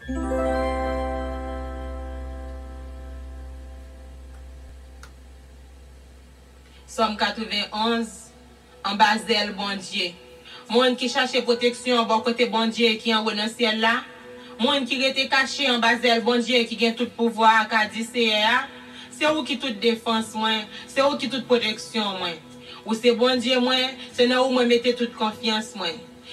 Somme 91, en bas d'elle, bon Dieu. Monde qui cherche protection, bon côté bon Dieu qui en haut dans le ciel là. Monde qui était caché en bas d'elle, bon Dieu qui a tout pouvoir, qui a dit c'est où qui toute défense, moi. C'est où qui toute protection, moi. Ou c'est bon Dieu, moi. C'est là où moi mettez toute confiance, moi.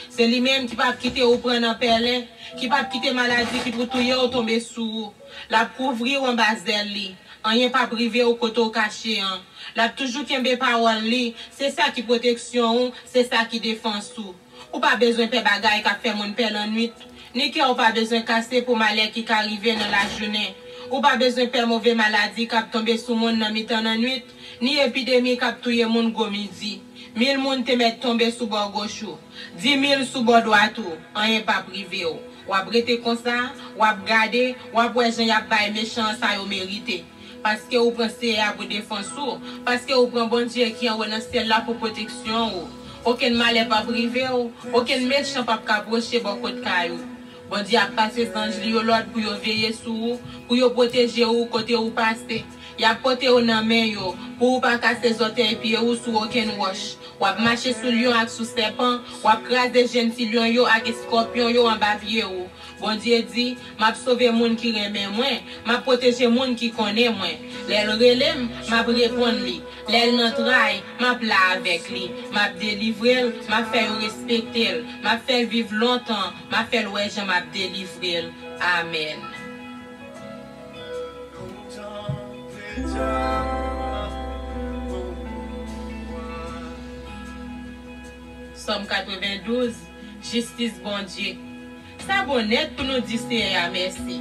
C'est lui-même qui va quitter ou prendre en perlin, qui va quitter maladie, qui pour tout ou tomber sous. La couvrir en bas d'elle, rien pas privé au côté caché, hein. La toujours qui aime parole li, c'est ça qui protection, c'est ça qui défense tout. Ou pas besoin de faire bagaille qui fait mon père en nuit, ni qui ou pas besoin de casser pour malheur qui arrive dans la journée. Ou pas besoin de faire mauvaise maladie qui tomber sous mon dans mi-temps en nuit, ni épidémie qui touye mon go midi. 1000 moun te met tomber sous bord gauche, 10 000 sous bord droite, rien pas privé. Ou a brete comme ça, ou a garder, ou a voir gens y a bail méchant ça yo mérité. Parce que vous pensez à vous défendre, parce que vous prenez bon Dieu qui est dans ciel là pour protection. Aucun mal n'est pas privé, aucun méchant pas approcher beaucoup de cailloux. Bon Dieu a passé sans l'autre pour veiller sur vous, pour protéger vous côté où passez. Il a porté au dans main pour pas casser les orteils pieds ou sous aucun roche. Ou a marcher sous lion avec sous serpent, ou a craser gentil lion yo avec scorpion yo en bas pied ou. Bon Dieu dit, m'a sauver moun qui aime moi, m'a protéger moun qui connaît moi. L'elle relève, m'a répondre li. L'elle n'entraille, m'a plat avec lui, m'a délivrer, m'a fait respecter, m'a fait vivre longtemps, m'a fait ouais, je m'a délivrer. Amen. Somme 92, justice bon Dieu. Ça bonnet pour nous dire merci.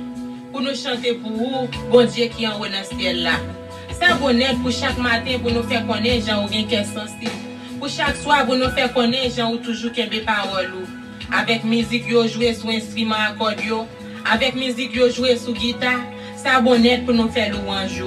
Pour nous chanter pour vous, bon Dieu qui en haut dans ce ciel là. Ça bonnet pour chaque matin pour nous faire connaître gens ou bien qu'est sensible. Pour chaque soir pour nous faire connaître gens ou toujours qu'un parole ou. Avec musique yo jouer sur instrument accordion, avec musique yo jouer sur guitare. Ça bonnet pour nous faire louange.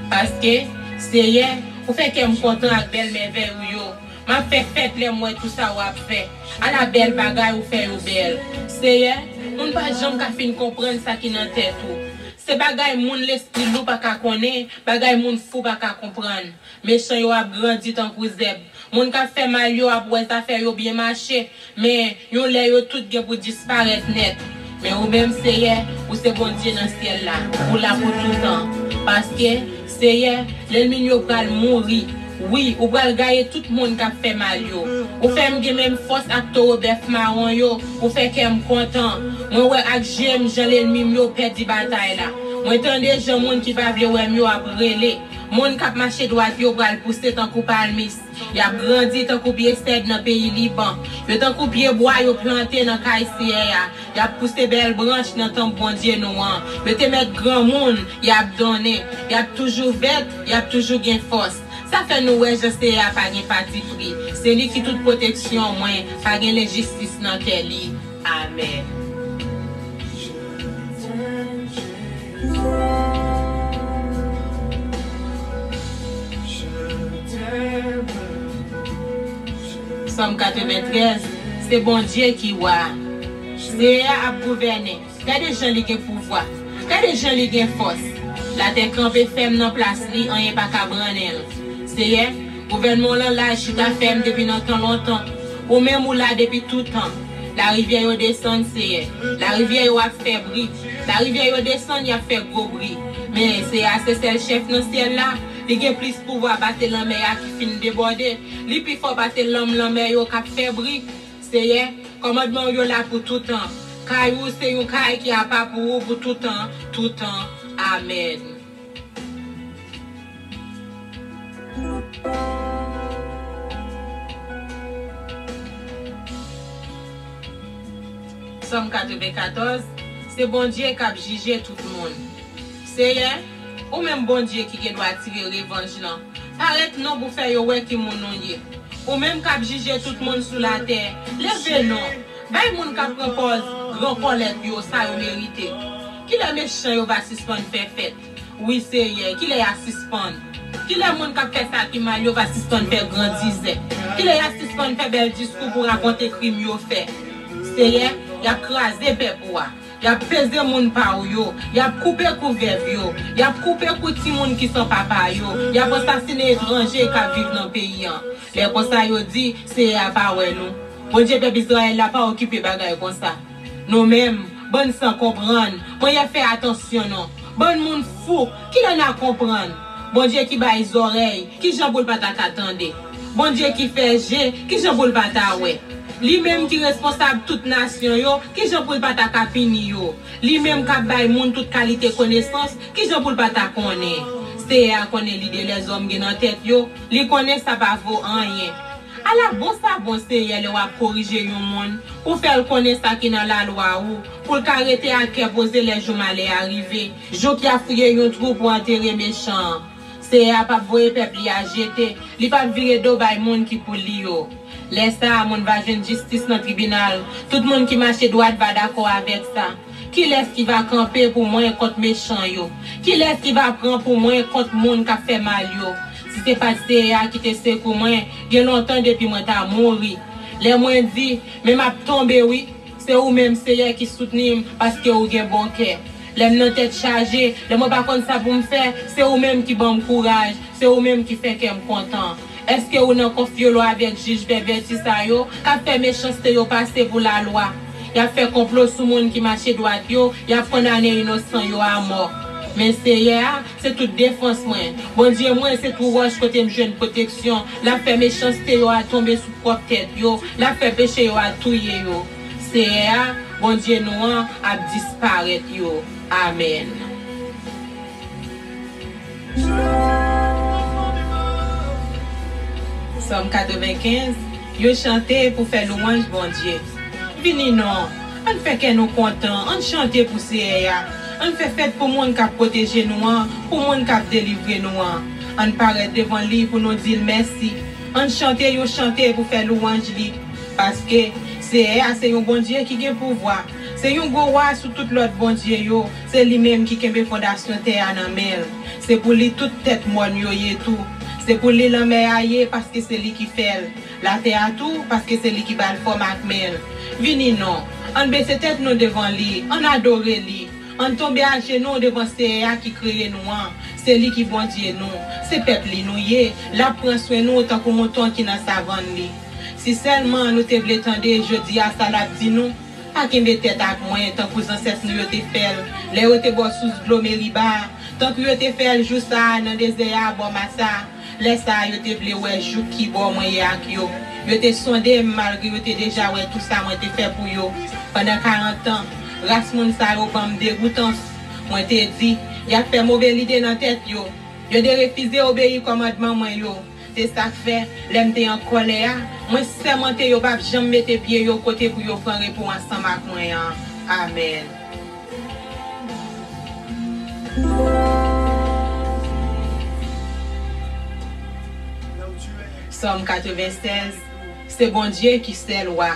Parce que c'est hier, pour faire qu'elle me content avec belle merveille ou yo. M'a fait fête les mois tout ça ou a fait. À la belle bagaille ou fait ou belle. C'est hier, on pas jamais qu'à fin comprendre ça qui dans tête ou. C'est bagaille moun l'esprit lou pas qu'à connaître, bagaille moun fou pas qu'à comprendre. Méchant yo a grandi tant que zeb. Moun ka fait mal yo a pour ça faire yo bien marcher, mais yo lè yo tout gen pour disparaître net. Mais ou même c'est hier, ou c'est bon Dieu dans ce ciel là, ou là pour tout le temps. Parce que c'est hier, l'ennemi yo pral mourir. Oui, ou pral gayer tout le monde qui a fait mal yo. Ou fait même force acteur bœuf marron yo, ou fait qu'elle content. Moi ouais ak j'aime Jean l'ennemi yo perdre bataille là. Moi tande gens monde qui pa vle ouais yo a brûler. Monde qui marché droite yo pral pousser tant coup palmis. Y a grandi tant coup pied stèg dans pays Liban. Yo tant coup pied bois yo planté dans Kaïsia. Y a poussé belle branche dans ton bon Dieu noir. Yo te mettre grand monde, y a donné, y a toujours vête, y a toujours gain force. Ça fait nous ouais je sais à pas gain parti pris. C'est lui qui toute protection moins, pas gain justice dans quel lit. Amen. Somme 93, c'est bon Dieu qui voit. C'est à gouverner. Quand des gens qui ont pouvoir, quand des gens qui ont force, la terre campée ferme dans place, on n'est pas qu'à branler. C'est gouvernement là, je suis ferme depuis longtemps. Ou même ou là depuis tout le temps. La rivière descend, c'est la rivière a fait bruit. La rivière descend, il a fait gros bruit. Mais c'est assez seul chef dans ce ciel là. Il a plus pouvoir battre la mer qui finit de déborder. Il plus fort battre l'homme la mer qui fait bruit. C'est commandement yo là pour tout le temps. Caillou c'est un caille qui a pas pour vous pour tout le temps, tout le temps. Amen. Somme 94, c'est bon Dieu qui a jugé tout le monde. C'est ou même bon Dieu qui doit tirer revanche là. Arrête non pour faire ouais qui mon nom yé. Ou même qui a jugé tout le monde sur la terre. Levez non. Bay moun qui propose grand collecte yo ça yo mérité. Qui les méchant yo va suspendre faire fête. Oui c'est qui les a suspendre. Qui les moun qui fait ça qui mal yo va suspendre faire grand disait. Qui les a suspendre faire bel discours pour raconter crime yo fait. C'est y a crasé peuple. y a pesé moun pa ou yo, y a coupé couverve yo, y a coupé petit moun qui sont papa yo, y a assassiné étrangers qui vivent dans le pays. Les comme ça yo dit c'est à pas ouais nous. Bon Dieu peuple Israël n'a pas occupé bagaille comme ça. Nous mêmes bonne sans comprendre. Moi y a fait attention non. Bon moun fou qui en a comprendre. Bon Dieu qui baille les oreilles, qui j'en boule pas t'attendre. Bon Dieu qui fait G, qui j'en boule pas ta ouais. Lui-même qui responsable toute nation yo, qui j'en boule pas ta kapini yo. Lui-même qui baille moun toute qualité connaissance, qui j'en boule pas ta connaît. C'est à connaît l'idée les hommes qui dans tête yo, li connaît ça pas vaut rien. À la bon ça bon c'est elle va corriger yon monde pour faire connaître ça qui dans la loi ou pour arrêter à que poser les jours mal arriver. Jo qui a fouillé yon trou pour enterrer méchant. C'est à pas voyer peuple y a jeté, li pas virer do bay monde qui pour li yo. Laisse ça moun va joindre justice dans tribunal. Tout le monde qui marche droit va d'accord avec ça. Qui laisse qui va camper pour moi contre méchant yo? Qui laisse qui va prendre pour moi contre monde qui a fait mal yo? Si c'est pas CA qui te secoue moi, il y a longtemps depuis moi t'as mouru. Les moins dit, mais m'a tombé oui, c'est ou même CA qui soutient parce que ou gen bon cœur. Les non tête chargée, les moi pas contre ça pour me faire, c'est ou même qui bon courage, c'est ou même qui fait qu'elle me content. Est-ce que ou nan confie avec juge perverti ça yo, qu'a fait méchanceté yo passer pour la loi? Il a fait complot sur monde qui marche droit yo, il a condamné innocent yo à mort. Mais c'est toute défense moi. Bon Dieu moi c'est tout roche côté me jeune protection. La fait méchanceté yo a tomber sous propre tête yo, la fait péché yo a touyer yo. C'est bon Dieu nous a disparaître yo. Amen. Somme 95, yo chanté pour faire louange bon Dieu. Vini non, on fait que nous contents, on chante pour CA. On fait fête pour monde qui a protégé nous, pour monde qui a délivré nous. On paraît devant lui pour nous dire merci. On chante pour faire louange lui. Parce que c'est un bon Dieu qui a pouvoir. C'est un gros roi sur tout l'autre bon Dieu. C'est lui-même qui a fondation terre en mer. C'est pour lui toute tête mon yo tout. C'est pour lui la mer parce que c'est lui qui fait. La terre tout parce que c'est lui qui va le forme avec mer. Vini non. On baisse tête nous devant lui. On adore lui. On tombe à genoux devant CA qui crée nous. C'est lui qui bon Dieu nous. C'est peuple nous yé. La prend soin nous tant que mouton qui dans savane li. Si seulement nous te voulons tendre jeudi à ça la dit nous. Pas qu'il mette tête avec moi tant que ancêtres nous te fait. Les te bois sous glomériba. Tant que te fait jour ça dans désert bon massa. Les ça yo te voulons ouais jou qui bon moi ak yo. Yo te sondé malgré yo te déjà ouais tout ça moi te fait pour yo pendant 40 ans. Race moun sa yo pas me dégoûtant. Moi te dit, y a fait mauvaise idée dans tête yo. Yo de refuser obéir commandement moi yo. C'est ça fait, l'aime te en colère. Moi sermente yo pas jamais mettre pied yo côté pour yo prendre pour ensemble avec moi. Amen. Somme 96. C'est bon Dieu qui c'est loi.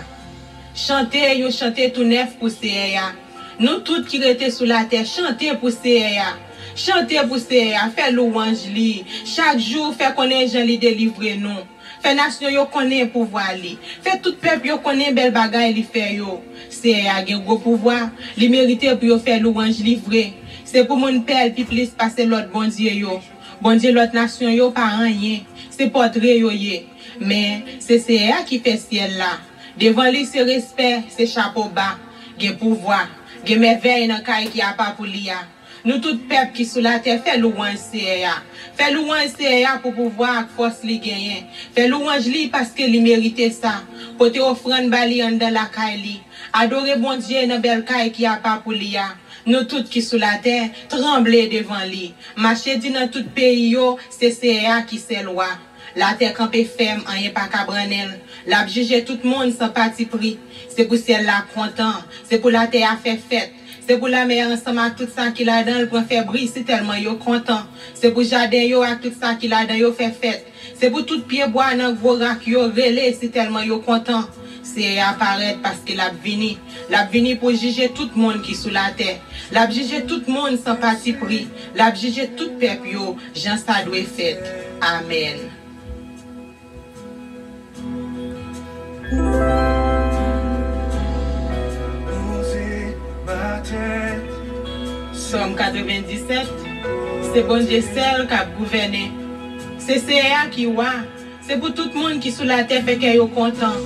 Chantez, yo chantez tout neuf pour CA. Nous tous qui étaient sous la terre, chantez pour CA. Chantez pour CA, fait louange li. Chaque jour, fait connaître Jean li délivrer nous. Fait nation yo connaît pouvoir li. Fait tout peuple yo connaît bel bagay li fait yo. CA gen gros pouvoir, li mérite pour yo faire louange li vrai. C'est pour mon père puis plus passer l'autre bon Dieu yo. Bon Dieu l'autre nation yo pas rien. C'est portrait yo yé. Mais c'est CA qui fait ciel là. Devant lui, c'est respect, c'est chapeau bas, gen pouvoir, gen merveille dans caille qui a pas pour l'IA. Nous tout peuple qui sous la terre fait louange CA. Fait louange CA pour pouvoir force li gagner. Fait louange li parce que li mérite ça. Pour te offrande bali en dans la caille li. Adorer bon Dieu dans belle caille qui a pas pour l'IA. Nous tous qui sous la terre trembler devant lui. Marcher dit dans tout pays yo, c'est CA qui c'est loi. La terre campée ferme, en y'a pas qu'à branel. La juger tout le monde sans parti pris. C'est pour celle là content. C'est pour la terre à faire fête. C'est pour la mer ensemble avec tout ça qu'il a dans pour faire brise, c'est tellement yo content. C'est pour jardin yo avec tout ça qu'il a dans yo fait fête. C'est pour tout pied bois dans gros rack yo relé, c'est tellement yo content. C'est apparaître parce qu'il a vini. L'a vini pour juger tout le monde qui sous la terre. L'a juger tout le monde sans parti pris. L'a juger tout peuple yo, Jean ça doit fait. Amen. Osez battre Somme 97, c'est bon Dieu seul qui a gouverné. C'est CA qui wa. C'est pour tout le monde qui sous la terre fait qu'il est content.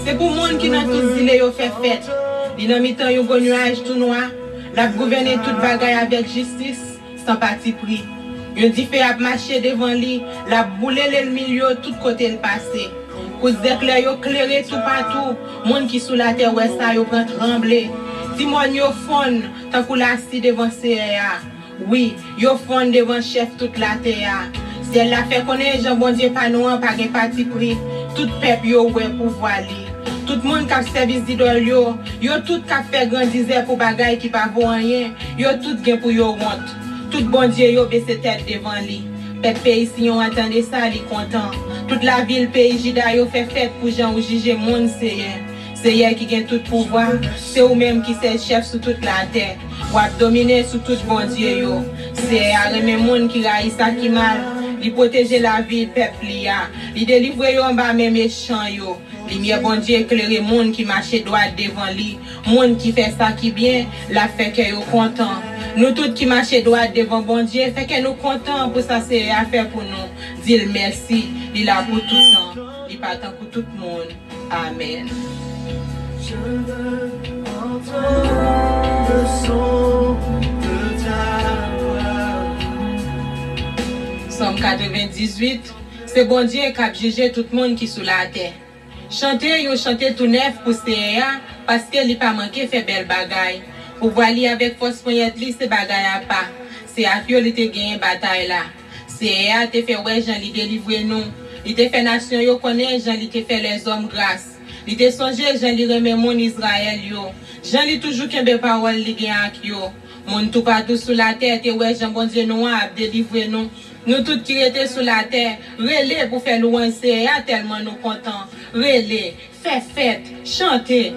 C'est pour le monde qui dans toute île yo fait fête. Li nan mitan yo gon nuage tout noir. La gouverner toute bagaille avec justice sans parti pris. Yon di fait ap marcher devant lui, la boule le milieu tout côté le passé. Cause d'éclair yo clairé tout partout. Monde qui sous la terre ouais ça yo prend trembler. Timon yo fond tant kou la si devant CA. Oui, yo fond devant chef toute la terre. Si elle la fait connaître Jean bon Dieu pas nous pas gen parti pris. Tout peuple yo ouais pouvoir li. Tout le monde qui a service d'idole yo tout qui a fait grandir pour bagay qui pas vaut rien. Yo tout gen pour yo honte. Tout bon Dieu yo baissé tête devant lui. Peuple pays si on attendait ça, li content. Toute la ville pays Jida yo fait fête pour Jean ou juger monde c'est hier qui gagne tout pouvoir. C'est ou même qui c'est chef sur toute la terre. Ou a dominer sur tout bon Dieu yo. C'est à remet monde qui raï ça qui mal. Li protéger la ville peuple ya. Li délivrer yo en bas même méchant yo. Lumière bon Dieu éclairer monde qui marche droit devant lui. Monde qui fait ça qui bien, la fait que yo content. Nous tous qui marchons droit devant bon Dieu, fait que nous contents pour ça c'est à faire pour nous. Dis merci, il a pour tout le temps, il pas tant pour tout le monde. Amen. Je veux entendre le son de ta voix. Somme 98, c'est bon Dieu qui a jugé tout le monde qui est sous la terre. Chanter, yo chanter tout neuf pour CA parce qu'il n'a pas manqué fait belle bagaille. Pour voir li avec force pour y être li, c'est bagaille à pas. C'est à fio li te gagné bataille là. CA te fait ouais Jean li délivrer nous. Il te fait nation yo connaît Jean li te fait les hommes grâce. Il te songé Jean li remet mon Israël yo. Jean li toujours kembe parole li gen ak yo. Moun tout partout sous la terre te ouais Jean bon Dieu nous a délivrer nous. Nous tous qui étaient sous la terre, relais pour faire louange CA tellement nous contents. Relais, fait fête, chanter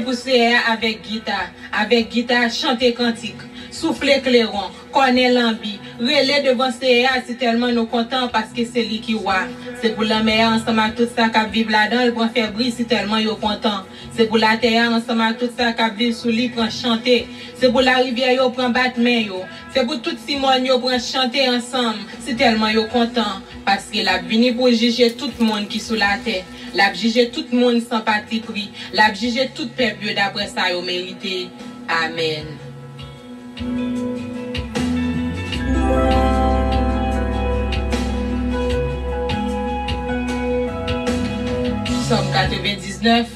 pour CA avec guitare, chanter cantique, souffler clairon, connaît l'ambi, relais devant CA c'est tellement nous contents parce que c'est lui qui voit. C'est pour la mer ensemble avec tout ça qui vivent là-dedans, le prend faire bruit c'est tellement yo content. C'est pour la terre ensemble avec tout ça qui vivent sous lui prend chanter. C'est pour la rivière yo prend battre main yo. C'est pour tout Simon yo prend chanter ensemble. C'est tellement yo content parce qu'il a venu pour juger tout le monde qui sous la terre. L'a juger tout le monde sans parti pris. L'a juger tout peuple d'après ça yo mérité. Amen. Somme 99.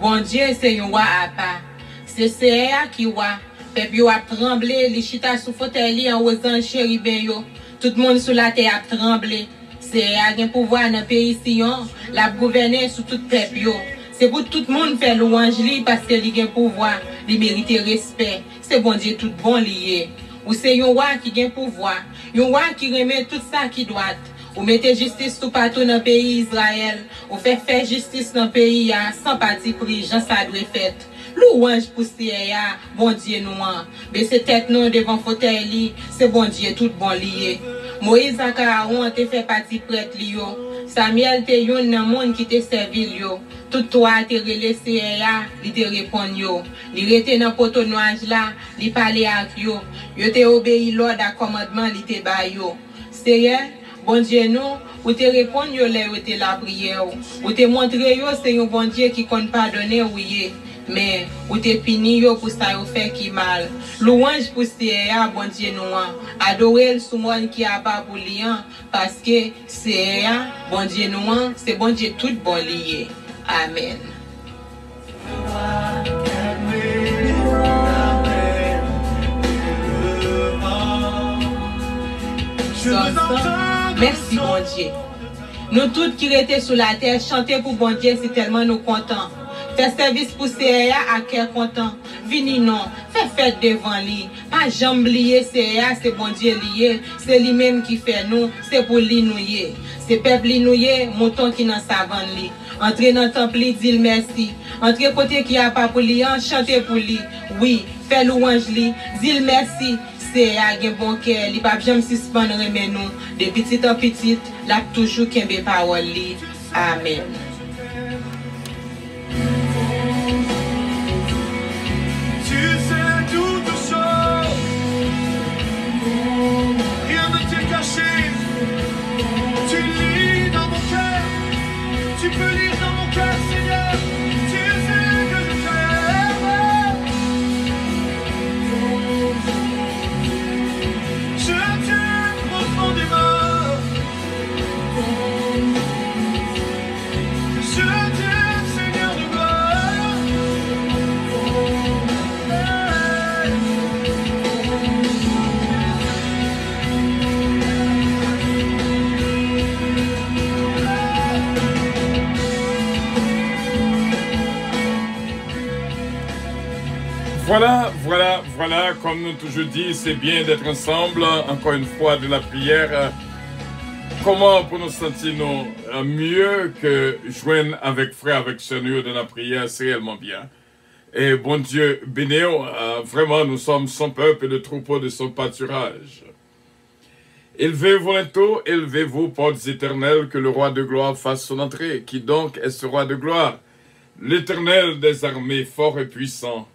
Bon Dieu c'est un roi à part. C'est CA qui roi. Peuple yo a tremblé, li chita sous fauteuil en osant chérubin yo. Tout le monde sous la terre a tremblé. CA gen pouvoir dans pays Sion, la gouverner sur tout peuple yo. C'est pour tout le monde faire louange li parce que li gen pouvoir, li mérite respect. C'est bon Dieu tout bon lié. Ou c'est un roi qui gen pouvoir, un roi qui remet tout ça qui doit. Ou mettez justice tout partout dans le pays Israël. Ou fait justice dans le pays sans parti pris, Jean ça doit fait. Louange pour CA, bon Dieu nous. Baissez tête nous devant fauteuil, c'est bon Dieu tout bon lié. Moïse et Aaron te fait partie prêtre li yo. Samuel te yon nan monde qui te servi yo. Tout toi te relé CA, li te répond yo. Li rete nan poto nuage là, li parler ak yo. Yo te obéi l'ordre à commandement li te ba yo. Seigneur, bon Dieu nous, ou te répond yo là ou te la prière ou te montre yo c'est un bon Dieu qui compte pardonner oui. Mais ou te puni yo pour ça yo fait qui mal. Louange pour CA bon Dieu nous. Adorer sous monde qui a pas pour lian parce que CA bon Dieu nous, c'est bon Dieu tout bon lié. Amen. Merci bon Dieu. Nous tous qui étaient sur la terre chanter pour bon Dieu c'est tellement nous contents. Fais service pour CA à cœur content. Vini non, fais fête devant lui. Pas jamais lié CA, c'est bon Dieu lié. C'est lui-même qui fait nous, c'est pour lui nous yé. C'est peuple lui nous yé, mouton qui n'en savane li. Entrez dans le temple, dit merci. Entrez côté qui a pas pour lui, chantez pour lui. Oui, fais louange li, dit merci. CA gen bon cœur, li pas jamais suspendre remet nous. De petit en petit, l'a toujours kembe parole li. Amen. Voilà, comme nous toujours dit, c'est bien d'être ensemble, encore une fois, de la prière. Comment pour nous sentir mieux que joindre avec frère, avec sœur de la prière, c'est réellement bien. Et bon Dieu, bénéo, vraiment, nous sommes son peuple et le troupeau de son pâturage. Élevez-vous bientôt, élevez-vous, portes éternelles, que le roi de gloire fasse son entrée. Qui donc est ce roi de gloire? L'Éternel des armées, fort et puissant.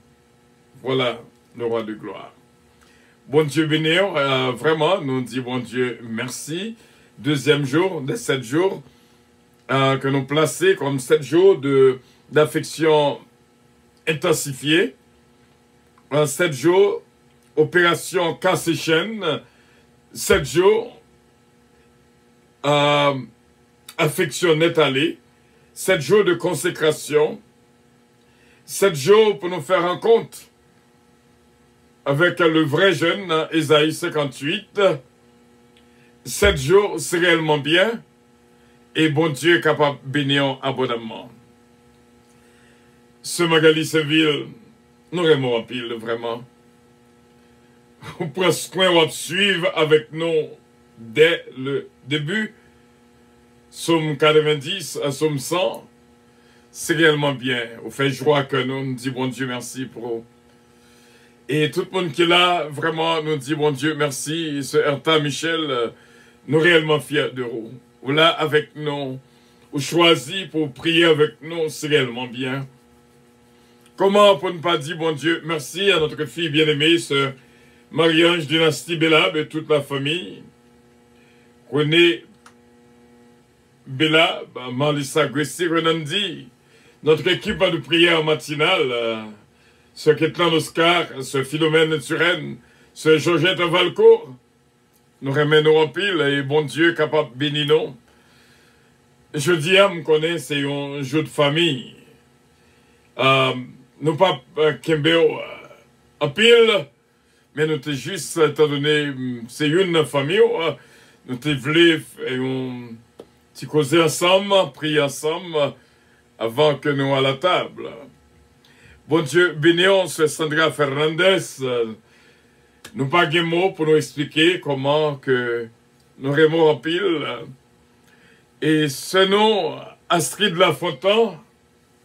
Voilà le roi de gloire. Bon Dieu béni, vraiment, nous disons bon Dieu merci. Deuxième jour des 7 jours que nous plaçons comme 7 jours d'affection intensifiée. 7 jours, opération casse-chaîne. 7 jours, affection étalée. 7 jours de consécration. 7 jours pour nous faire un compte avec le vrai jeune, Ésaïe 58, 7 jours, c'est réellement bien, et bon Dieu est capable de bénir abondamment. Ce Magali Seville, nous aimons en pile, vraiment. Vous prenez soin de suivre avec nous dès le début, Somme 90 à Somme 100, c'est réellement bien. Vous faites joie que nous disons bon Dieu merci pour vous. Et tout le monde qui est là, vraiment, nous dit bon Dieu, merci. Ce Erta Michel, nous réellement fiers de vous. Vous là avec nous, vous choisi pour prier avec nous, c'est réellement bien. Comment pour ne pas dire bon Dieu, merci à notre fille bien-aimée, ce Marie-Ange Dynastie Bellab et toute la famille. René Bellab, Marlissa Gressi, Renandi, notre équipe de prière matinale, ce Ketlan Oscar, ce Philomène Turenne, ce Georgette Valcourt, nous remenons en pile et bon Dieu capable de bénir nous. Je dis à me connaître, c'est un jour de famille. Nous pas Kembeo en pile, mais nous t'es juste, étant donné, c'est une famille, nous t'es voulu t'y causer ensemble, prier ensemble, avant que nous à la table. Bon Dieu, bénissons ce Sandra Fernandez. Nous pas de mots pour nous expliquer comment que nous remons en pile. Et ce nom, Astrid Lafontaine,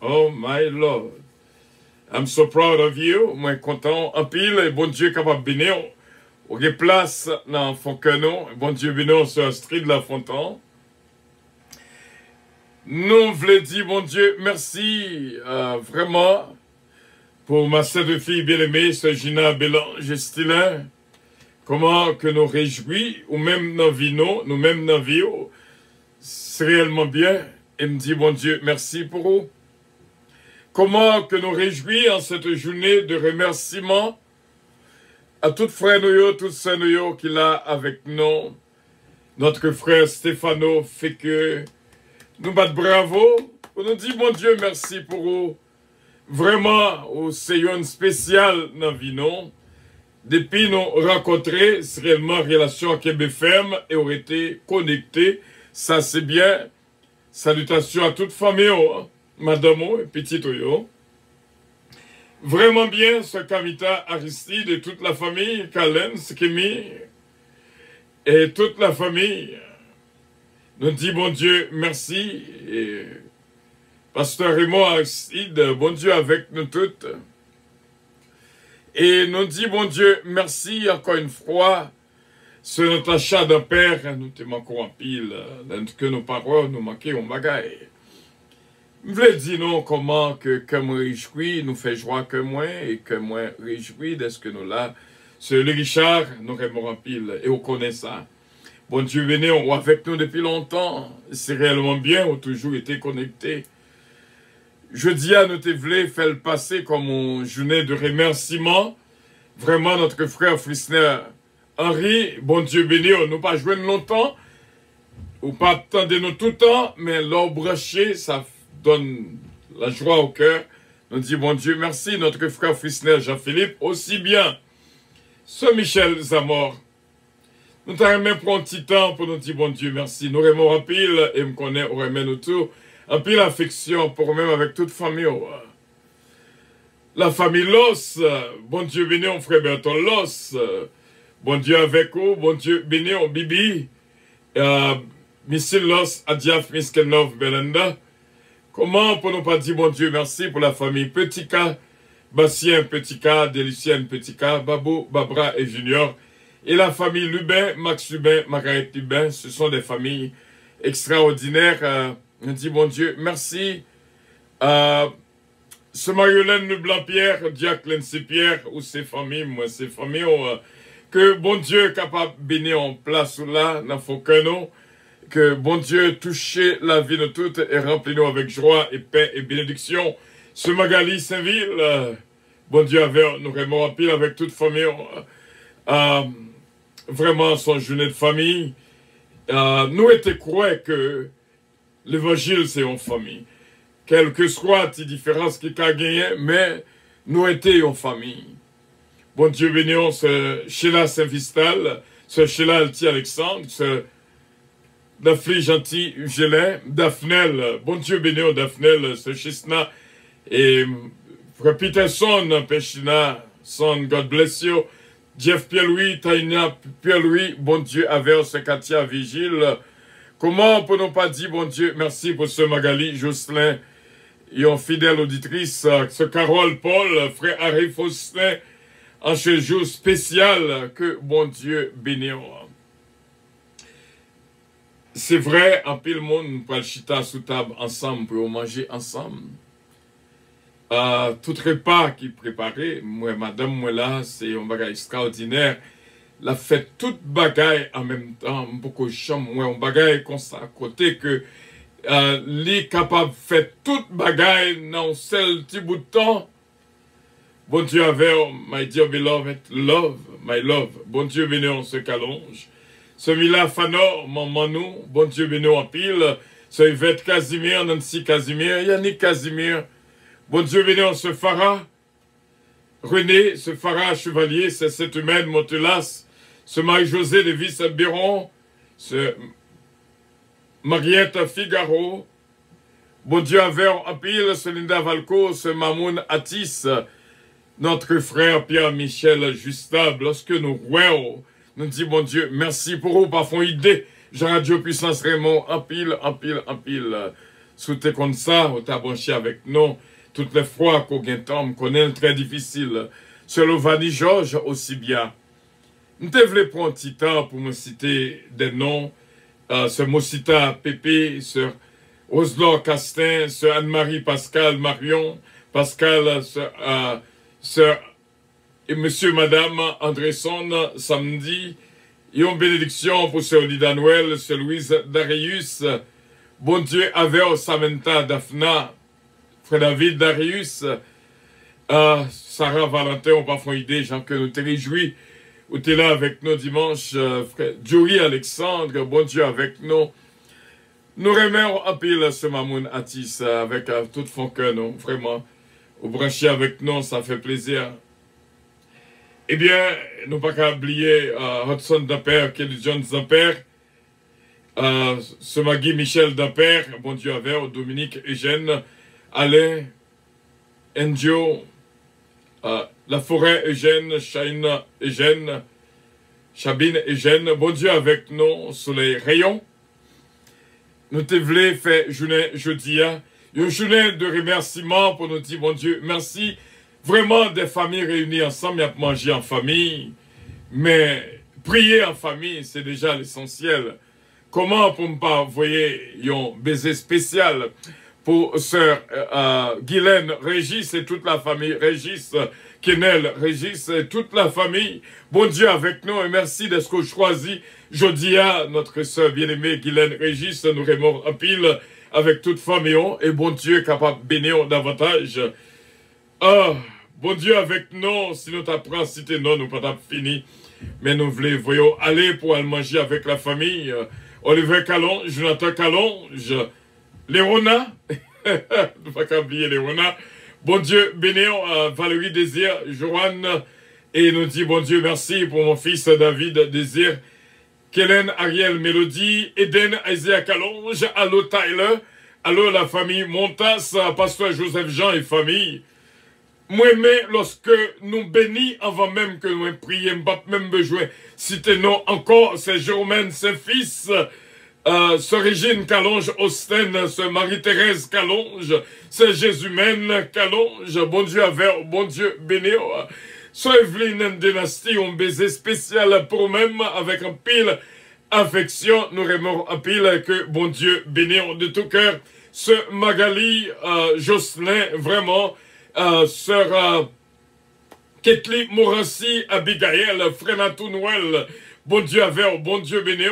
oh my Lord, I'm so proud of you, moi content en pile, et bon Dieu capable de bénir. On a place dans le fond que nous, bon Dieu bénissons ce Astrid Lafontaine. Nous voulons dire, bon Dieu, merci, vraiment, pour ma sœur de fille bien-aimée, ce Gina Bélange Stylin, comment que nous réjouis, ou même dans vie, nous-mêmes dans vie, c'est réellement bien. Et me dit, bon Dieu, merci pour vous. Comment que nous réjouis en cette journée de remerciement à tout frère nous, toute sœur nous qui l'a avec nous. Notre frère Stéphano fait que nous battons bravo. On nous dit, bon Dieu, merci pour vous. Vraiment, c'est une spéciale dans la vie, non? Depuis nous rencontrer, c'est réellement relation avec BFM et on été connectés. Ça, c'est bien. Salutations à toute famille, madame et petit Oyo. Vraiment bien, ce Kamita Aristide et toute la famille, Kalen, Skemi, et toute la famille. Nous dit, bon Dieu, merci. Et Pasteur Raymond Aristide, bon Dieu avec nous toutes. Et nous dit, bon Dieu, merci encore une fois. C'est notre achat d'un père, nous te manquons en pile. Que nos paroles nous manquons en bagaille. Je voulais dire non, comment que moi réjouis, nous fait joie que moi, et que moi réjouis de ce que nous là. C'est le Richard, nous remords en pile, et on connaît ça. Bon Dieu, venez, on est avec nous depuis longtemps. C'est réellement bien, on a toujours été connectés. Je dis à nous te voulons faire le passer comme une journée de remerciement. Vraiment, notre frère Frisner Henri, bon Dieu béni, on n'a pas joué longtemps, ou pas attendre nous tout le temps, mais l'or broché, ça donne la joie au cœur. On dit, bon Dieu, merci, notre frère Frisner Jean-Philippe, aussi bien. Ce Michel Zamor, nous t'avons même pris un petit temps pour nous dire, bon Dieu, merci. Nous aimons en pile, et me connaît, on remet nous tout. En pile affection pour même avec toute famille. La famille Los, bon Dieu béni, on frère Berton Los, bon Dieu avec vous, bon Dieu béni, on Bibi, Missil Los, Adiaf, Miskenov, Belenda. Comment pour nous pas dire bon Dieu merci pour la famille Petit K, Bastien Petit K, Délicienne Petit K, Babou, Babra et Junior, et la famille Lubin, Max Lubin, Margaret Lubin, ce sont des familles extraordinaires. On dit bon Dieu merci. Ce Mariolène Blanc-Pierre, Jacqueline C-Pierre, ou ses familles, moi, ses familles, que bon Dieu est capable de bénir en place là, dans Faucano, que bon Dieu touche la vie de toutes et remplit-nous avec joie et paix et bénédiction. Ce Magali Saint-Ville, bon Dieu avait nous rempli avec toute famille, vraiment son journée de famille. Nous étions croyants que l'évangile c'est en famille. Quelle que soit les différences qui a gagné, mais nous étions en famille. Bon Dieu bénisse ce Sheila Saint-Vistal, ce Sheila Alti Alexandre, ce Daphne Gentil Gelin, Daphnel, bon Dieu bénisse Daphnel, ce Chisna, et Frère Peterson, Pechina, son God bless you, Jeff Pierre-Louis, Taina Pierre-Louis, bon Dieu avec ce Katia Vigile. Comment peut-on pas dire, bon Dieu, merci pour ce Magali, Jocelyn, et en fidèle auditrice, ce Carole Paul, frère Harry Faustin, en ce jour spécial que bon Dieu bénisse. C'est vrai, en pile monde, pour le chita sous table ensemble, pour manger ensemble. Tout repas qui préparé, moi, madame, moi là, c'est un bagage extraordinaire. La fête toute bagaille en même temps, beaucoup de chambres, moi, un bagage comme ça à côté que les capables de faire toute bagaille dans un seul petit bout de temps. Bon Dieu avait, my dear beloved, love, my love. Bon Dieu béni, on se calonge. Ce Mila Fanor, mon Manou, bon Dieu béni en pile. Ce Yvette Casimir, Nancy Casimir, Yannick Casimir. Bon Dieu béni, on se Farah. René, ce Farah Chevalier, c'est cette humaine Montelas. Ce Marie-José Lévis Biron. Ce Mariette Figaro. Bon Dieu avait en pile, ce Linda Valco, ce Mamoun Atis. Notre frère Pierre-Michel Justable, lorsque nous voyons, nous disons, bon Dieu, merci pour vous, parfois idée, Jean-Radio Puissance Raymond, en pile, soutez comme ça, on t'a branché avec nous, toutes les fois qu'on gagne temps, qu'on est très difficile, sur Lovani Georges aussi bien. Nous devons prendre un petit temps pour me citer des noms, sur Mosita Pépé, sur Roselor Castin, sur Anne-Marie Pascal Marion, Pascal, Sir et monsieur, madame Andresson, samedi, et une bénédiction pour Sir Lida Noël, Sir Louise Darius, bon Dieu, Aver Samantha Daphna, frère David Darius, Sarah Valentin, on pas fait idée, Jean, que nous te réjouis, où tu es là avec nous dimanche, frère Joey Alexandre, bon Dieu, avec nous. Nous remercions un peu ce Mamoun Atis, avec tout fond cœur, non, vraiment. Vous branchez avec nous, ça fait plaisir. Eh bien, nous pas qu'à oublier Hudson Damper, Kelly Jones Damper, ce Magui Michel Damper, bon Dieu avec, Dominique Eugène, Alain, Enjo, La Forêt Eugène, Shaina Eugène, Chabine Eugène, bon Dieu avec nous, sous les rayons. Nous te voulons faire journée jeudi, une journée de remerciement pour nous dire, bon Dieu, merci. Vraiment des familles réunies ensemble, il y a manger en famille. Mais prier en famille, c'est déjà l'essentiel. Comment pour ne pas envoyer un baiser spécial pour sœur Guylaine Régis et toute la famille Régis, Kenel Régis et toute la famille. Bon Dieu avec nous et merci de ce qu'on choisit. Jodia, notre sœur bien-aimée Guylaine Régis, nous remercions en pile avec toute famille et bon Dieu capable de bénir davantage. Bon Dieu avec nous, si nous t'apprends, si t'es non, nous pas fini. Mais nous voulons aller pour aller manger avec la famille. Olivier Calonge, Jonathan Calonge, Léona, nous pas oublier Léona. Bon Dieu, bénir Valérie Désir, Joanne, et nous dit bon Dieu, merci pour mon fils David Désir, Kellen Ariel Mélodie, Eden Isaiah Calonge, allô Tyler, allô la famille Montas, pasteur Joseph Jean et famille. moi-même, lorsque nous bénissons avant même que nous prions, pas même besoin, citer non encore, c'est Germaine, ses fils, ce Régine Calonge, Austin, ce Marie-Thérèse Calonge, c'est Jésus-Mène Calonge, bon Dieu avec, bon Dieu béni. Ce Evelyne Dynastie, on baiser spécial pour même, avec un pile affection, nous remercions un pile que bon Dieu béni de tout cœur. Ce Magali Jocelyn, vraiment, sœur Ketli Morancy, Abigail, Frenatou Noël, bon Dieu avec, bon Dieu béni,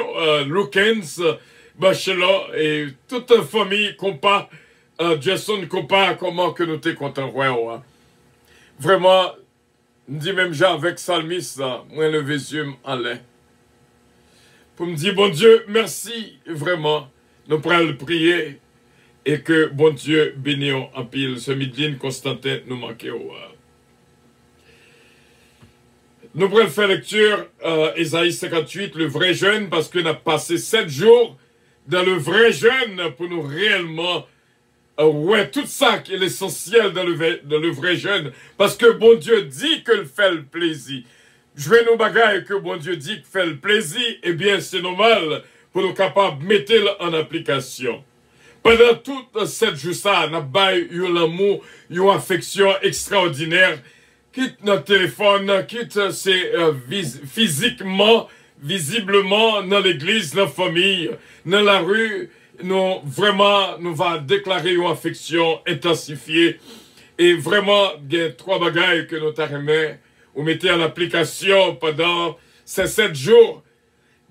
Lukens, Bachelor, et toute famille compas, Jason compas, comment que nous t'es content, ouais, ouais. Vraiment, me dit même j'ai avec Salmis, moi le yeux en l'air. Pour me dire, bon Dieu, merci, vraiment, nous pourrons le prier. Et que, bon Dieu, bénisse en pile, ce Midline Constantin nous manquait. Nous pourrons faire lecture, Ésaïe 58, le vrai jeûne, parce qu'on a passé 7 jours dans le vrai jeûne pour nous réellement, ouais, tout ça qui est l'essentiel dans le vrai jeûne, parce que bon Dieu dit que le fait le plaisir. Jouer nos bagailles que bon Dieu dit que fait le plaisir, eh bien, c'est normal pour nous capables de mettre en application. Pendant tout 7 jours, ça, nous avons l'amour, une affection extraordinaire. Quitte notre téléphone, quitte physiquement, visiblement, dans l'église, dans la famille, dans la rue, nous vraiment, nous va déclarer une affection intensifiée. Et vraiment, il y a 3 bagailles que nous t'arrêtons, ou mettez en application pendant ces 7 jours.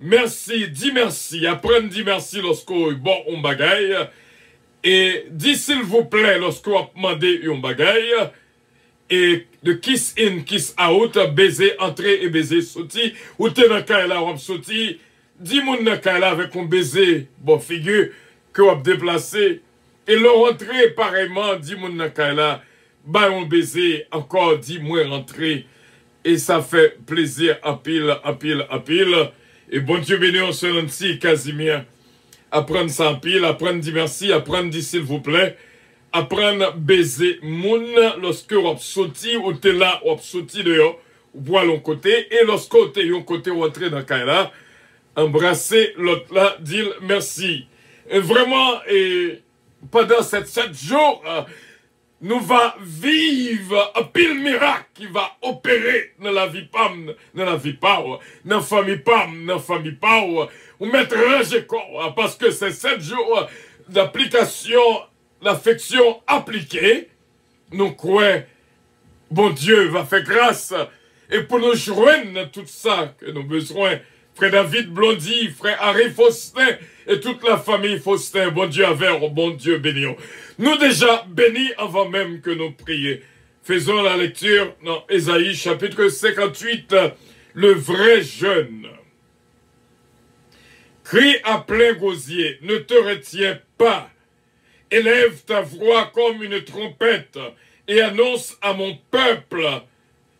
Merci, dis merci, apprenez dis merci lorsqu'on bon on bagaille. Et dis s'il vous plaît lorsqu'on demandé un bagaille. Et de kiss in, kiss out, baiser entrer et baiser sorti. Ou t'es dans le cas là, on sorti. Dis mon dans le cas là avec un baiser, bon figure, que on déplacé. Et le rentrer pareillement, dis mon dans le cas là, bah on baiser, encore dis moi rentrer. Et ça fait plaisir à pile, à pile, à pile. Et bon Dieu béni, on se rend ici, Casimir. Apprendre ça en pile, apprendre dit merci, apprendre dit s'il vous plaît. Apprendre baiser moun lorsque on sorti ou t'es là, on sorti dehors, ou boire l'un côté. Et lorsque t'es un côté ou entrer dans le cas là, embrasser l'autre là, dire merci. Et vraiment, et pendant ces 7 jours, nous va vivre un pile miracle qui va opérer dans la vie PAM, dans la vie PAO, dans la famille PAM, dans la famille PAO, ou mettre ranger corps, parce que c'est 7 jours d'application, d'affection appliquée, nous croyons, bon Dieu va faire grâce, et pour nous joindre tout ça que nous avons besoin, frère David Blondy, frère Harry Faustin, et toute la famille Faustin, bon Dieu avec, bon Dieu béni. Nous déjà bénis avant même que nous prions. Faisons la lecture dans Ésaïe chapitre 58, le vrai jeûne. Crie à plein gosier, ne te retiens pas. Élève ta voix comme une trompette et annonce à mon peuple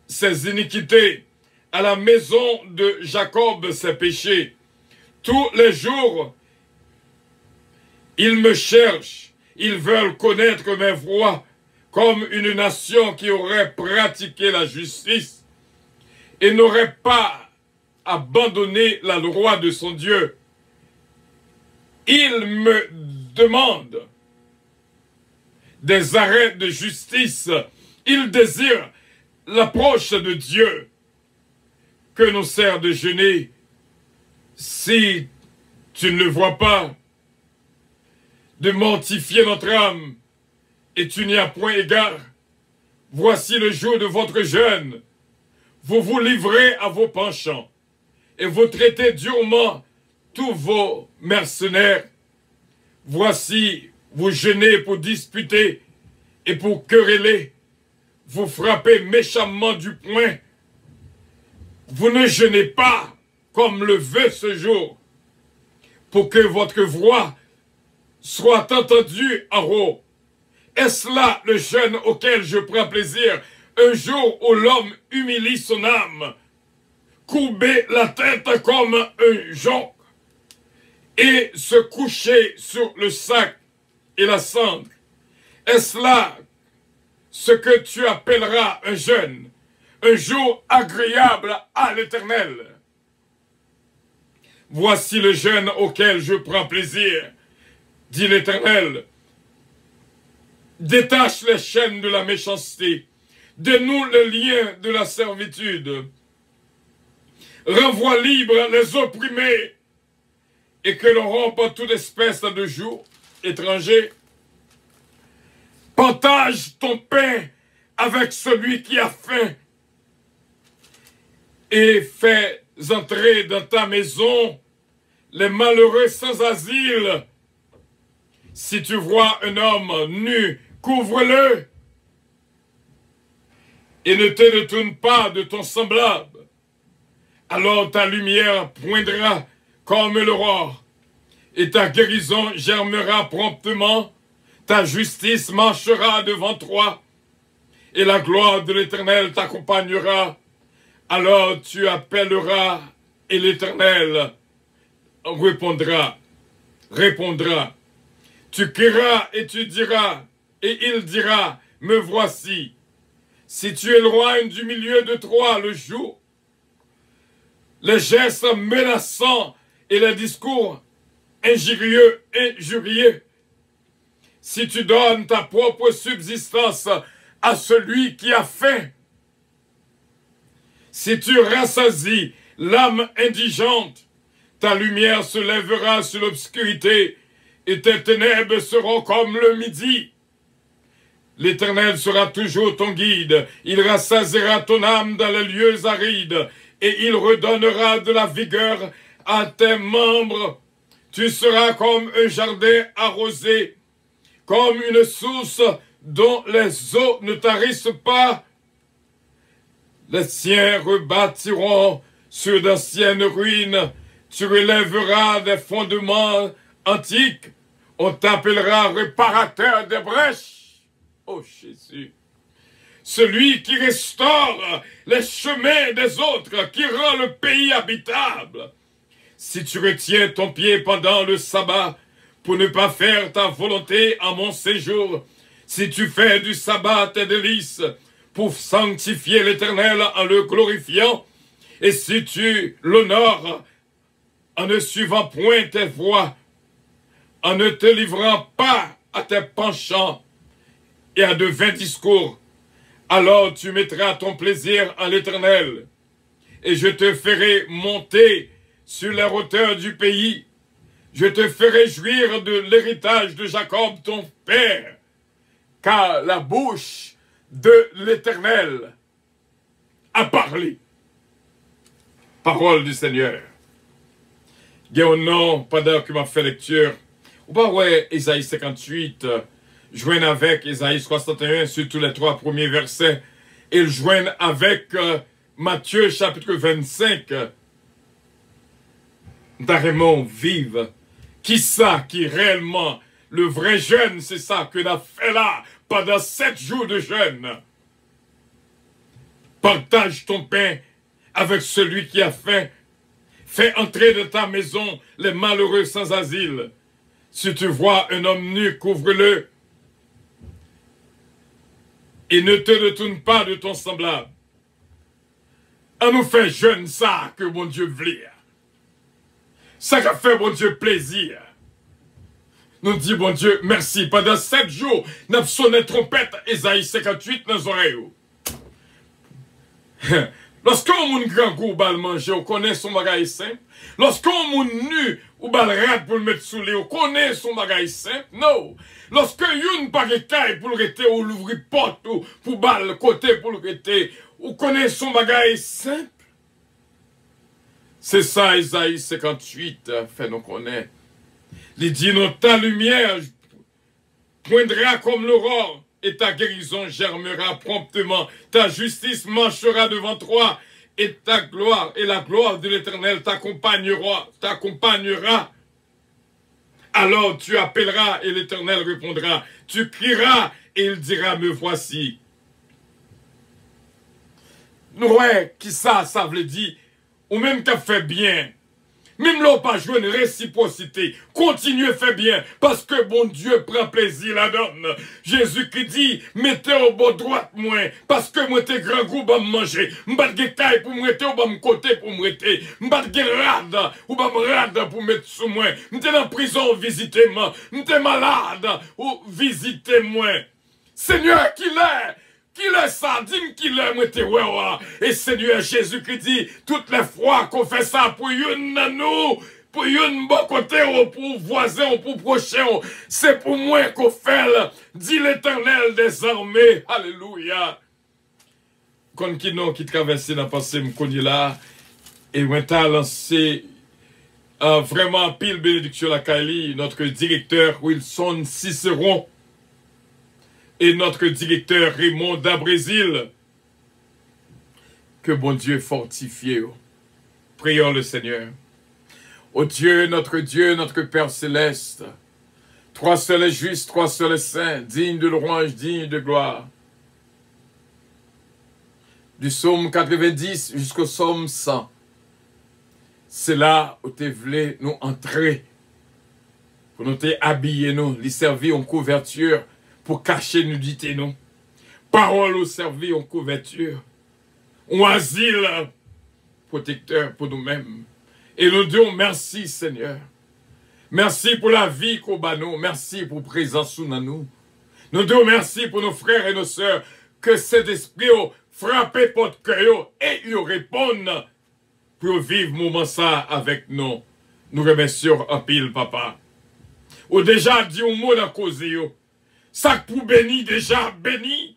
ses iniquités, à la maison de Jacob ses péchés. Tous les jours, ils me cherchent. Ils veulent connaître mes voies comme une nation qui aurait pratiqué la justice et n'aurait pas abandonné la loi de son Dieu. Ils me demandent des arrêts de justice. Ils désirent l'approche de Dieu. Que nous sert de jeûner si tu ne le vois pas? De mortifier notre âme, et tu n'y as point égard. Voici le jour de votre jeûne. Vous vous livrez à vos penchants, et vous traitez durement tous vos mercenaires. Voici, vous jeûnez pour disputer et pour quereller. Vous frappez méchamment du poing. Vous ne jeûnez pas comme le veut ce jour, pour que votre voix soit entendu en haut. Est-ce là le jeûne auquel je prends plaisir, un jour où l'homme humilie son âme, courber la tête comme un jonc, et se coucher sur le sac et la cendre? Est-ce là ce que tu appelleras un jeûne, un jour agréable à l'Éternel. Voici le jeûne auquel je prends plaisir, dit l'Éternel. Détache les chaînes de la méchanceté, dénoue les liens de la servitude, renvoie libre les opprimés, et que l'on rompe toute espèce de joug étranger. Partage ton pain avec celui qui a faim, et fais entrer dans ta maison les malheureux sans asile. Si tu vois un homme nu, couvre-le, et ne te détourne pas de ton semblable. Alors ta lumière poindra comme l'aurore, et ta guérison germera promptement, ta justice marchera devant toi, et la gloire de l'Éternel t'accompagnera. Alors tu appelleras, et l'Éternel répondra. Tu crieras et tu diras, et il dira, me voici. Si tu éloignes du milieu de toi le jour, les gestes menaçants et les discours injurieux, si tu donnes ta propre subsistance à celui qui a faim, si tu rassasies l'âme indigente, ta lumière se lèvera sur l'obscurité et tes ténèbres seront comme le midi. L'Éternel sera toujours ton guide, il rassasiera ton âme dans les lieux arides, et il redonnera de la vigueur à tes membres. Tu seras comme un jardin arrosé, comme une source dont les eaux ne tarissent pas. Les siens rebâtiront sur d'anciennes ruines, tu relèveras des fondements antiques, on t'appellera réparateur des brèches. Oh Jésus, celui qui restaure les chemins des autres, qui rend le pays habitable. Si tu retiens ton pied pendant le sabbat, pour ne pas faire ta volonté à mon séjour, si tu fais du sabbat tes délices, pour sanctifier l'Éternel en le glorifiant, et si tu l'honores en ne suivant point tes voies, en ne te livrant pas à tes penchants et à de vains discours, alors tu mettras ton plaisir en l'Éternel, et je te ferai monter sur les hauteurs du pays. Je te ferai jouir de l'héritage de Jacob ton père, car la bouche de l'Éternel a parlé. Parole du Seigneur. Guéonon, pendant que m'a fait lecture, ou pas ouais, Ésaïe 58, joignent avec Ésaïe 61 sur tous les 3 premiers versets, et le joignent avec Matthieu chapitre 25. D'Arémon vive. Qui ça qui réellement, le vrai jeûne, c'est ça que l'on a fait là, pendant 7 jours de jeûne. Partage ton pain avec celui qui a faim. Fais entrer dans ta maison les malheureux sans asile. Si tu vois un homme nu, couvre-le. Et ne te détourne pas de ton semblable. On nous fait jeûne ça que mon Dieu veut. Ça qu'a fait mon Dieu plaisir. Nous dit bon Dieu merci. Pendant 7 jours, nous avons sonné trompette Ésaïe 58 dans nos oreilles. Lorsqu'on moun grand goût bal manger, on connaît son bagage simple. Lorsqu'on moun nu ou bal rad pour le mettre sous les, on connaît son bagage simple. Non. Lorsque yon pas de caille pour le rester ou l'ouvrir porte ou pour bal côté pour le rester, on connaît son bagage simple. C'est ça Ésaïe 58 fait nous connaître. Il dit non, ta lumière poindra comme l'aurore. Et ta guérison germera promptement. Ta justice marchera devant toi. Et ta gloire et la gloire de l'Éternel t'accompagnera. Alors tu appelleras et l'Éternel répondra. Tu crieras et il dira, me voici. Ouais, qui ça veut dire? Ou même qu'a fait bien. Même là, pas jouer une réciprocité. Continuez, fait bien, parce que bon Dieu prend plaisir la donne. Jésus qui dit, mettez au bord droite, moi, parce que moi, t'es grand goût, bah, manger. M'bat de caille pour me rester, ou bah, côté pour me rester. M'bat de rade, ou bah, rade pour mettre sous moi. M'étais dans prison, visitez-moi. M'étais malade, ou visitez-moi. Seigneur, qui l'est? Qui est ça? Dis-moi qui l'est, moi, t'es ouais. Et Seigneur Jésus qui dit, toutes les fois qu'on fait ça pour une nous, pour une bon côté, ou pour voisin, ou pour prochain, c'est pour moi qu'on fait, dit l'Éternel des armées. Alléluia. Quand qui traverse dans le passé, me connaît là, et on t'a lancé vraiment pile bénédiction la Kali, notre directeur Wilson Cicéron, et notre directeur Raymond d'Abrésil. Que bon Dieu fortifie. Prions le Seigneur. Ô Dieu, notre Père céleste, trois seuls justes, trois seuls saints, dignes de louange, dignes de gloire. Du psaume 90 jusqu'au psaume 100. C'est là où tu voulais nous entrer, pour nous habiller, nous, les servir en couverture, pour cacher nudité, nous. Parole au servir en couverture. Un asile protecteur pour nous-mêmes. Et nous disons merci, Seigneur. Merci pour la vie qu'on bat nous. Merci pour la présence sous nous. Nous disons merci pour nos frères et nos sœurs. Que cet esprit frappe votre cœur et il répond pour vivre moment ça avec nous. Nous remercions en pile, papa. Ou déjà dit un mot dans cause. Ça pour béni, déjà béni.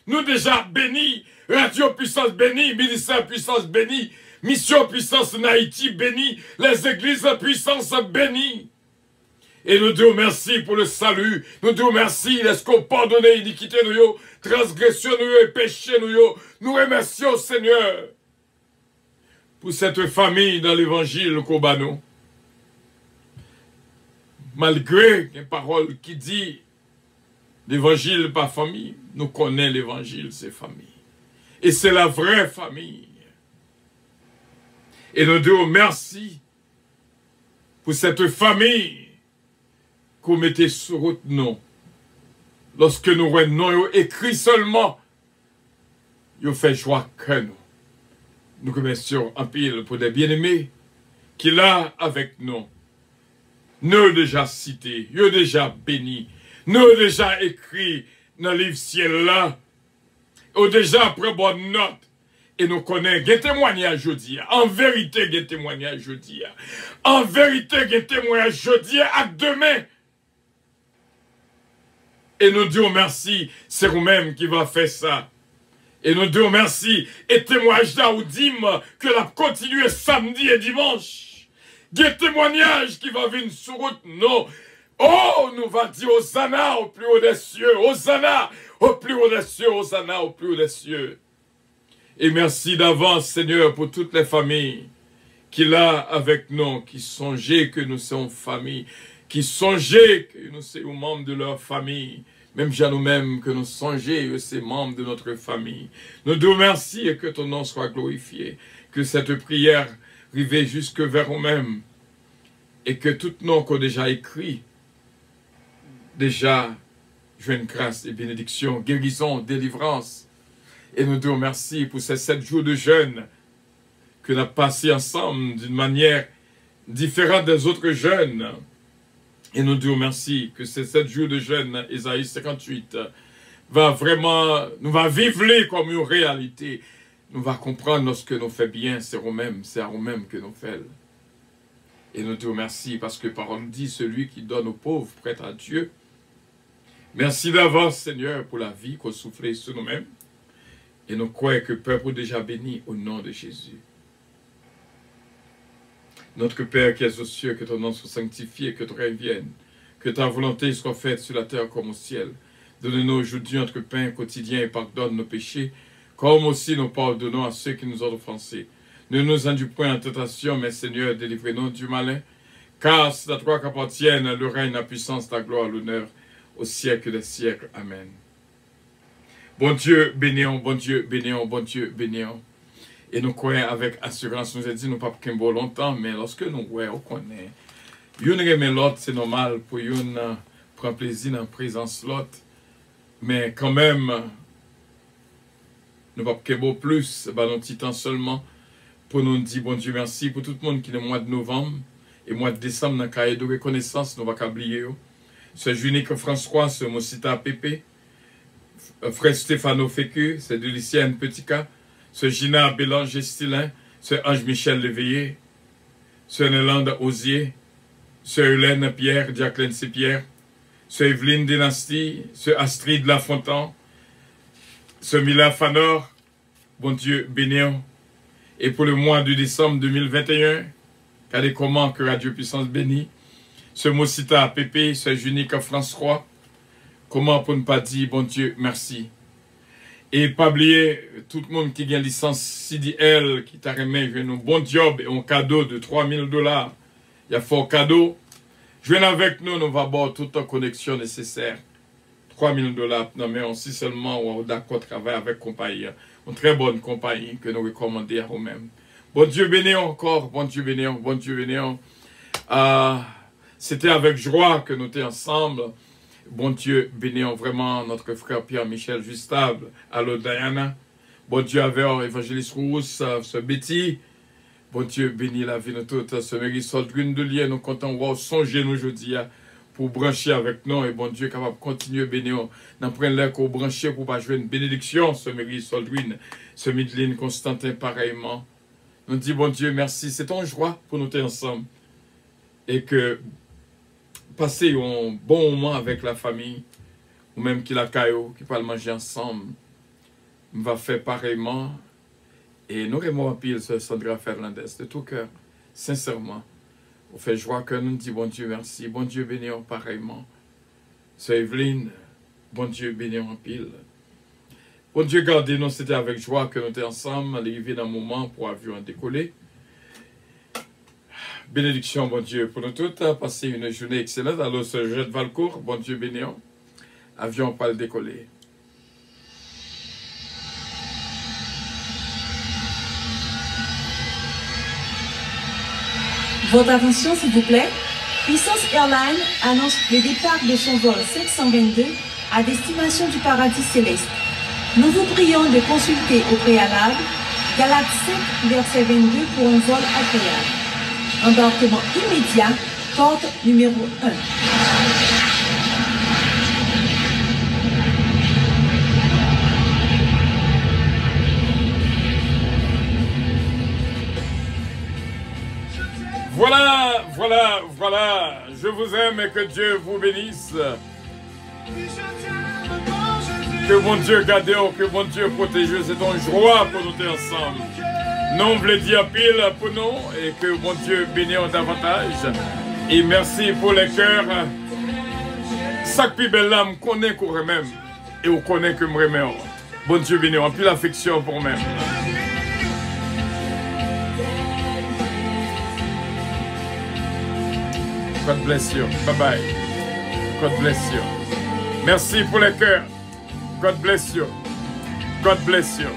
Nous déjà béni. Radio Puissance béni. Ministère Puissance béni. Mission Puissance en Haïti béni. Les églises Puissance béni. Et nous disons merci pour le salut. Nous disons merci. Est-ce qu'on pardonne l'iniquité nous, transgression nous et péché nous. Nous remercions Seigneur pour cette famille dans l'évangile Kobano. Malgré les paroles qui disent l'évangile par famille, nous connaissons l'évangile, c'est famille. Et c'est la vraie famille. Et nous disons merci pour cette famille qu'on mettait sur route nous. Lorsque nous voyons écrit seulement, nous fait joie que nous. Nous remercions en pile pour des bien-aimés qui là avec nous. Nous déjà cités, nous déjà bénis, nous déjà écrit dans le livre ciel là, nous déjà pris bonne note, et nous connaissons des témoignages jeudi. En vérité, des témoignages jeudi. En vérité, des témoignages jeudi à demain. Et nous disons merci, c'est vous-même qui va faire ça. Et nous disons merci, et témoignage là où dit que la continuer samedi et dimanche. Des témoignages qui vont venir sur route, non. Oh, nous va dire Hosanna au plus haut des cieux, Hosanna au plus haut des cieux, Hosanna au plus haut des cieux. Et merci d'avance, Seigneur, pour toutes les familles qui là avec nous, qui songeaient que nous sommes famille, qui songeaient que nous sommes membres de leur famille, même à nous-mêmes que nous songeons que c'est membres de notre famille. Nous te remercions et que ton nom soit glorifié, que cette prière arrive jusque vers nous-mêmes et que tout nom qu'on a déjà écrit, déjà, joigne grâce et bénédiction, guérison, délivrance. Et nous te remercions pour ces 7 jours de jeûne que nous avons passé ensemble d'une manière différente des autres jeûnes. Et nous te remercions que ces 7 jours de jeûne, Isaïe 58, va vraiment, nous va vivre comme une réalité. Nous va comprendre lorsque nous fait bien, c'est à nous-mêmes que nous faisons. Et nous te remercions parce que parole dit, celui qui donne aux pauvres prête à Dieu. Merci d'avance, Seigneur, pour la vie qu'on souffle sur nous-mêmes. Et nous croyons que le peuple est déjà béni au nom de Jésus. Notre Père qui es aux cieux, que ton nom soit sanctifié, que ton règne vienne, que ta volonté soit faite sur la terre comme au ciel. Donne-nous aujourd'hui notre pain quotidien et pardonne nos péchés, comme aussi nous pardonnons à ceux qui nous ont offensés. Ne nous induis point en tentation, mais Seigneur, délivrez-nous du malin, car c'est à toi qu'appartiennent le règne, la puissance, la gloire, l'honneur, au siècle des siècles. Amen. Bon Dieu, bénéons, bon Dieu, bénéons, bon Dieu, bénéons. Et nous croyons avec assurance, nous a dit, nous pas qu'un longtemps, mais lorsque nous voyons qu'on est, une remet l'autre, c'est normal pour une prendre plaisir dans la présence de l'autre. Mais quand même, nous pas qu'un plus, bah, un petit temps seulement, pour nous dire, bon Dieu, merci pour tout le monde qui est le mois de novembre et mois de décembre, dans le cahier de reconnaissance, nous ne pas oublier. C'est Junique François, c'est Mosita Pépé, frère Stéphano Fécu, c'est de Lucienne Petica, c'est Gina Bélange Estilin, c'est Ange-Michel Léveillé, c'est Nélande Osier, c'est Hélène Pierre, Jacqueline C-Pierre, c'est Evelyne Dynastie, c'est Astrid Lafontaine, c'est Mila Fanor, bon Dieu bénéant. Et pour le mois de décembre 2021, regardez comment que Radio Puissance bénit, ce Mosita Pépé, ce Junique François, comment pour ne pas dire, bon Dieu, merci. Et pas oublier tout le monde qui a une licence CDL, qui t'a remis un bon job et un cadeau de 3000 $. Il y a fort cadeau. Joignez avec nous, nous va avoir toute la connexion nécessaire. 3000 $. Non, mais on sait seulement on d'accord travailler avec compagnie. Une très bonne compagnie que nous recommandons à nous-mêmes. Bon Dieu béni encore, bon Dieu béni, bon Dieu béni. C'était avec joie que nous étions ensemble. Bon Dieu béni vraiment notre frère Pierre-Michel Justable, allô Diana. Bon Dieu avec évangéliste Rousse, ce Betty. Bon Dieu béni la vie de toute. Ce Marisol Grune de Lien, nous comptons voir songer nous aujourd'hui pour brancher avec nous. Et bon Dieu capable de continuer bénir. Nous prenons l'air qu'on brancher pour pas jouer une bénédiction. Ce Marisol Grune, ce Midline Constantin pareillement. Nous disons bon Dieu merci. C'est une joie pour nous être ensemble. Et que passer un bon moment avec la famille, ou même qui la caillou, qui peut manger ensemble, on va faire pareillement. Et nous remercions pile ce Sandra Fernandez de tout cœur, sincèrement. On fait joie que nous disons bon Dieu merci, bon Dieu béni pareillement. C'est Evelyne, bon Dieu béni en pile. Bon Dieu gardez-nous, c'était avec joie que nous étions ensemble, arrivé dans un moment pour l'avion décoller. Bénédiction, bon Dieu, pour nous toutes. Passez une journée excellente. Alors, ce jeu de Valcourt, bon Dieu bénéant. Avion pas le décoller. Votre attention, s'il vous plaît. Puissance Airlines annonce le départ de son vol 722 à destination du paradis céleste. Nous vous prions de consulter au préalable Galates 5, verset 22 pour un vol agréable. Embarquement immédiat, porte numéro 1. Voilà, voilà, voilà. Je vous aime et que Dieu vous bénisse. Que bon Dieu garde, que bon Dieu protège. C'est une joie pour nous être ensemble. Non, vous le dire pile pour nous et que bon Dieu bénisse davantage. Et merci pour les cœurs. Chaque plus belle âme connaît qu'on même et on connaît que me remet. Bon Dieu bénisse, en plus l'affection pour même. God bless you. Bye bye. God bless you. Merci pour les cœurs. God bless you. God bless you.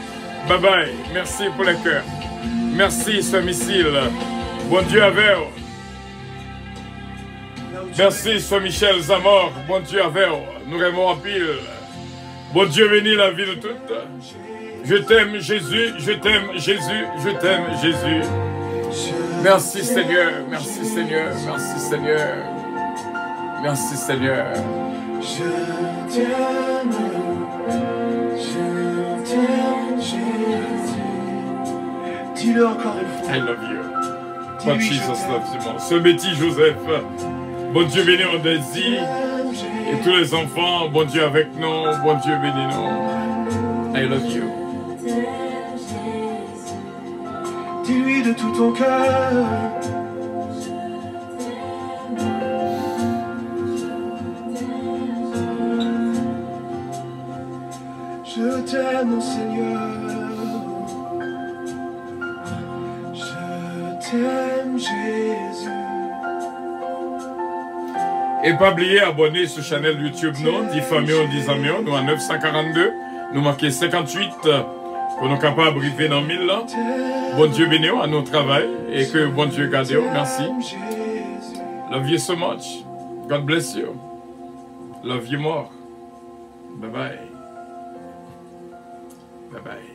Bye bye. Merci pour les cœurs. Merci ce missile. Bon Dieu avec vous. Merci ce Michel Zamor. Bon Dieu avec vous. Nous aimons en pile. Bon Dieu bénit la vie de toutes. Je t'aime Jésus. Je t'aime Jésus. Je t'aime Jésus. Merci Seigneur. Merci Seigneur. Merci Seigneur. Merci Seigneur. Je t'aime Jésus. Dis-le encore une fois. I love you. What Jesus loves you more. Ce Betty Joseph, bon Dieu béni en Daisy et tous les enfants, bon Dieu avec nous, bon Dieu béni nous. I love you. Dis-lui de tout ton cœur. Je t'aime, mon Seigneur. Je t'aime, Jésus. Et pas oublier abonner sur la chaîne YouTube, non, 10 familles, 10 amis, nous à 942, nous manquons 58 pour nous capables de vivre dans 1000 ans. Bon Dieu bénisse à nos travail et que bon Dieu garde. Merci. Love you so much. God bless you. Love you more. Bye bye. Bye bye.